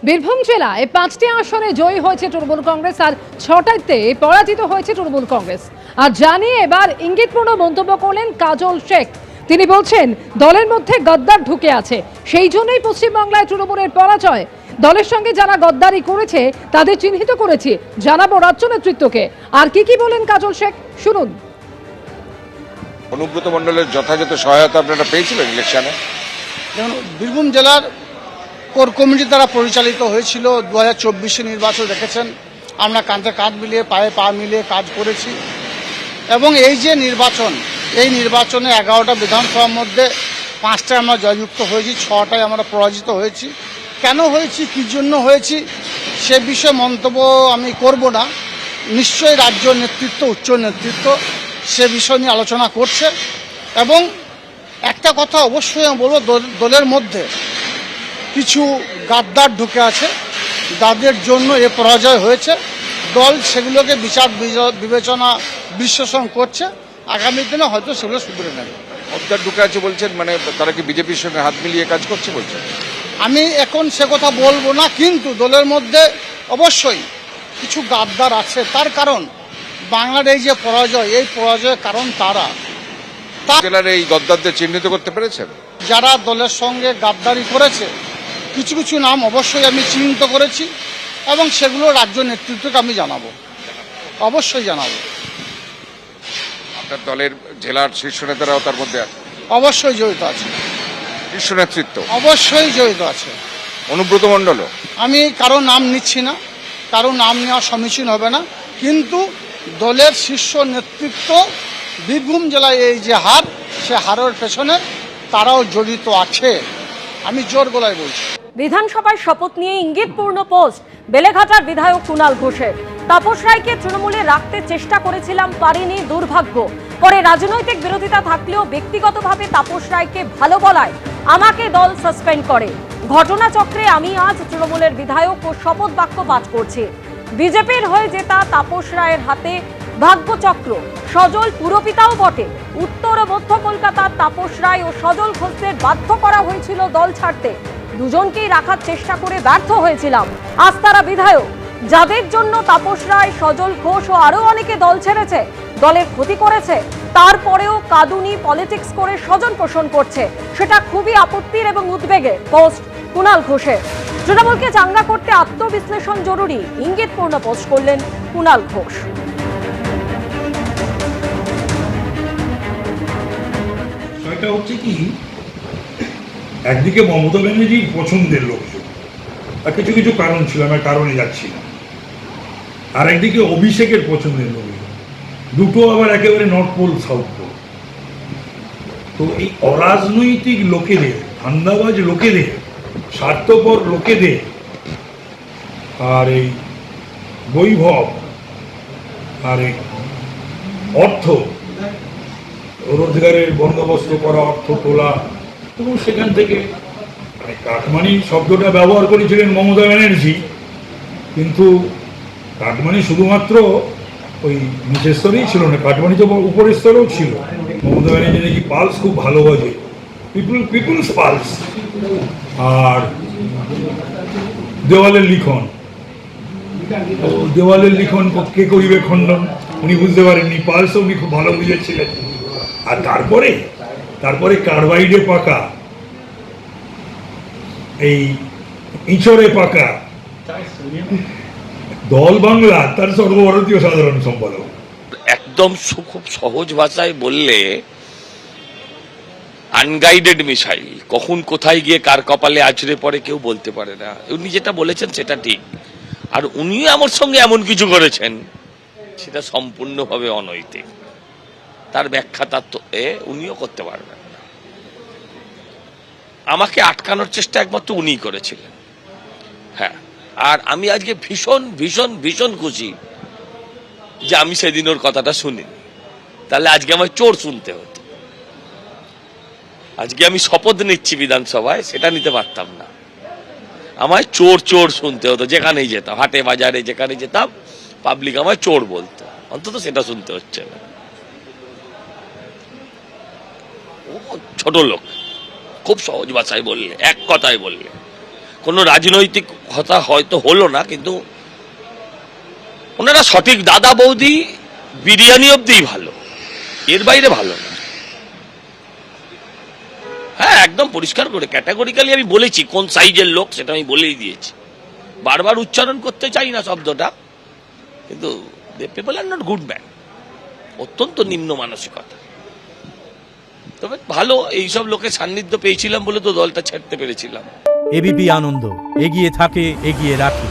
বীরভূম জেলায় 5টি আসনে জয়ী হয়েছে তৃণমূল কংগ্রেস আর 6টাতে পরাজিত হয়েছে তৃণমূল কংগ্রেস। আর জানিয়ে এবার ইঙ্গিতপূর্ণ মন্তব্য করলেন কাজল শেখ। তিনি বলছেন দলের মধ্যে গদ্দার ঢুকে আছে, সেই জন্যই পশ্চিমবাংলায় তৃণমূলের পরাজয়। দলের সঙ্গে যারা গদ্দারি করেছে তাদের চিহ্নিত করেছি, জানাবো রাজ্য নেতৃত্বকে। আর কি বলেন কাজল শেখ শুনুন। অনুব্রত মণ্ডলের যথাযথ সহায়তা আপনারা পেয়েছিলেন ইলেকশনে? যেমন বীরভূম জেলার কোর কমিটি দ্বারা পরিচালিত হয়েছিল 2024 নির্বাচন দেখেছেন, আমরা কাঁধে কাঁধ মিলিয়ে পায়ে পা মিলিয়ে কাজ করেছি। এবং এই যে নির্বাচন, এই নির্বাচনে 11টা বিধানসভার মধ্যে 5টায় আমরা জয়যুক্ত হয়েছি, 6টায় আমরা পরাজিত হয়েছি। কেন হয়েছি, কী জন্য হয়েছি সে বিষয়ে মন্তব্য আমি করব না। নিশ্চয়ই রাজ্য নেতৃত্ব, উচ্চ নেতৃত্ব সে বিষয় নিয়ে আলোচনা করছে। এবং একটা কথা অবশ্যই আমি বলবো, দলের মধ্যে কিছু গাদ্দার ঢুকে আছে, যাদের জন্য এ পরাজয় হয়েছে। দল সেগুলোকে বিচার বিবেচনা বিশ্লেষণ করছে, আগামী দিনে হয়তো সেগুলো শুধরে নেবে। গদ্দার ঢুকে আছে বলছেন, মানে তারা কি বিজেপির সঙ্গে হাত মিলিয়ে কাজ করছে বলছেন? আমি এখন সে কথা বলবো না, কিন্তু দলের মধ্যে অবশ্যই কিছু গাদ্দার আছে। তার কারণ বাংলার এই যে পরাজয়, এই পরাজয়ের কারণ তারা। জেলার এই গদ্দারদের চিহ্নিত করতে পেরেছেন? যারা দলের সঙ্গে গাদ্দারি করেছে কিছু কিছু নাম অবশ্যই আমি চিহ্নিত করেছি, এবং সেগুলো রাজ্য নেতৃত্বকে আমি জানাবো, অবশ্যই জানাবো। আপনার দলের জেলার শীর্ষ নেতারাও তার মধ্যে আছে? অবশ্যই জড়িত আছে, শীর্ষ নেতৃত্ব অবশ্যই জড়িত আছে। অনুব্রত মণ্ডলও? আমি কারো নাম নিচ্ছি না, কারো নাম নেওয়া সমীচীন হবে না, কিন্তু দলের শীর্ষ নেতৃত্ব বীরভূম জেলায় এই যে হার, সে হারের পেছনে তারাও জড়িত আছে, আমি জোর গলায় বলছি। বিধানসভায় শপথ নিয়ে ইঙ্গিতপূর্ণ পোস্ট বেলেঘাটার বিধায়ক কুণাল ঘোষের। তাপস রায়কে তৃণমূলে রাখতে চেষ্টা করেছিলাম, পারিনি, দুর্ভাগ্য। পরে রাজনৈতিক বিরোধিতা থাকলেও ব্যক্তিগতভাবে তাপস রায়কে ভালো বলায় আমাকে দল সাসপেন্ড করে। ঘটনাচক্রে আমি আজ তৃণমূলের বিধায়ক ও শপথ বাক্য পাঠ করছি। বিজেপির হয়ে জেতা তাপস রায়ের হাতে ভাগ্যচক্র। সজল পুরপিতাও বটে। উত্তর ও মধ্য কলকাতার তাপস রায় ও সজল ঘোষদের বাধ্য করা হয়েছিল দল ছাড়তে। দুজনকেই রাখার চেষ্টা করে ব্যর্থ হয়েছিলাম। আজ তারা বিধায়ক, যাদের জন্য তাপস রায়, সজল ঘোষ ও আরো অনেকে দল ছেড়েছে, দলের ক্ষতি করেছে, তারপরেও কাঁদুনি পলিটিক্স করে স্বজন পোষণ করছে, সেটা খুবই আপত্তির এবং উদ্বেগের। পোস্ট কুণাল ঘোষের। তৃণমূলকে চাঙ্গা করতে আত্মবিশ্লেষণ জরুরি, ইঙ্গিতপূর্ণ পোস্ট করলেন কুণাল ঘোষ। বিষয়টা হচ্ছে কি, একদিকে মমতা ব্যানার্জির পছন্দের লোকজন, আর কিছু কিছু কারণ ছিল, আমি কারণে যাচ্ছি না। আর একদিকে অভিষেকের পছন্দের লোকজন, দুটো আবার একেবারে নর্থ পোল সাউথ পোল। তো এই অরাজনৈতিক লোকেদের, ধান্দাবাজ লোকেদের, স্বার্থপর লোকেদের আর এই বৈভব আর এই অর্থ রোজগারের বন্দোবস্ত করা, অর্থ তোলা, এবং সেখান থেকে কাটমানি শব্দটা ব্যবহার করেছিলেন মমতা ব্যানার্জি, কিন্তু কাটমানি শুধুমাত্র ওই নিচের স্তরেই ছিল না, কাটমানি তো উপরের স্তরেও ছিল। মমতা ব্যানার্জি নাকি পালস খুব ভালো বাজে, পিপুলস পালস। আর দেওয়ালের লিখন, দেওয়ালের লিখন কে করিবে খণ্ডন, উনি বুঝতে পারেননি, পালসও উনি খুব ভালো বুঝেছিলেন। আর তারপরে কার্বাইডে পাকা, এই ইঁচড়ে পাকা দল বাংলা, তার সর্বভারতীয় সাধারণ সম্পাদক। একদম খুব সহজ ভাষায় বললে আনগাইডেড মিসাইল, কখন কোথায় গিয়ে কার কপালে আছড়ে পড়ে কেউ বলতে পারে না। উনি যেটা বলেছেন সেটা ঠিক, আর উনিও আমার সঙ্গে এমন কিছু করেছেন সেটা সম্পূর্ণভাবে অনৈতিক। তার ব্যাখ্যা তার তো উনিও করতে পারবেন না। আমাকে আটকানোর চেষ্টা একমাত্র উনিই করেছিলেন। হ্যাঁ, আর আমি আজকে ভীষণ ভীষণ ভীষণ খুশি যে আমি সেদিন ওর কথাটা শুনিনি, তাহলে আজকে আমার চোর শুনতে হতো। আজকে আমি শপথ নিচ্ছি বিধানসভায়, সেটা নিতে পারতাম না, আমায় চোর চোর শুনতে হতো। যেখানেই যেতাম, হাটে বাজারে যেখানে যেতাম, পাবলিক আমায় চোর বলতো, অন্তত সেটা শুনতে হচ্ছে না। ও ছোট লোক, খুব সহজ ভাষায় বললে, এক কথায় বললে, কোনো রাজনৈতিক কথা হয়তো হলো না, কিন্তু ওনারা সঠিক। দাদা বৌদি বিরিয়ানি অব্দিই ভালো, এর বাইরে ভালো না। হ্যাঁ, একদম পরিষ্কার করে ক্যাটাগরিক্যালি আমি বলেছি কোন সাইজের লোক, সেটা আমি বলেই দিয়েছি। বারবার উচ্চারণ করতে চাই না শব্দটা, কিন্তু people are not good man, অত্যন্ত নিম্ন মানসিকতা। তবে ভালো, এইসব লোকের সান্নিধ্য পেয়েছিলাম বলে তো দলটা ছাড়তে পেরেছিলাম। এবিপি আনন্দ, এগিয়ে থাকে, এগিয়ে রাখে।